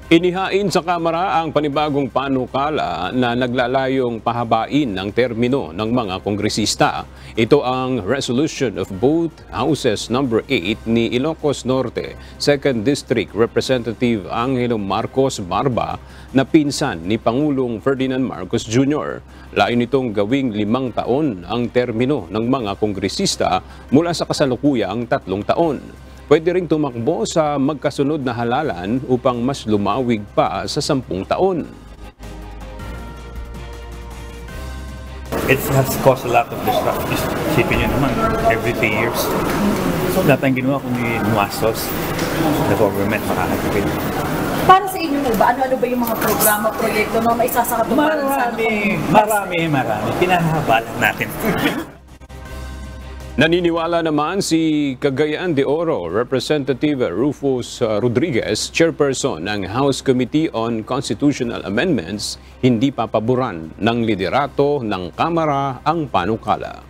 Inihain sa Kamara ang panibagong panukala na naglalayong pahabain ng termino ng mga kongresista. Ito ang resolution of both Houses number 8 ni Ilocos Norte, 2nd District Representative Angelo Marcos Barba na pinsan ni Pangulong Ferdinand Marcos Jr. Lain nitong gawing 5 taon ang termino ng mga kongresista mula sa kasalukuyang 3 taon. Pwede ring tumakbo sa magkasunod na halalan upang mas lumawig pa sa 10 taon. It has caused a lot of disruption. Isipin nyo naman, every 3 years. Lahat ang ginawa kundi nuwasos, the government makakatipid. Para sa inyo po ba, ano-ano ba yung mga programa, proyekto na maisasakatuparan sana? Marami. Pinahabalan natin. Naniniwala naman si Cagayan de Oro Representative Rufus Rodriguez, chairperson ng House Committee on Constitutional Amendments, hindi papaboran ng liderato ng Kamara ang panukala.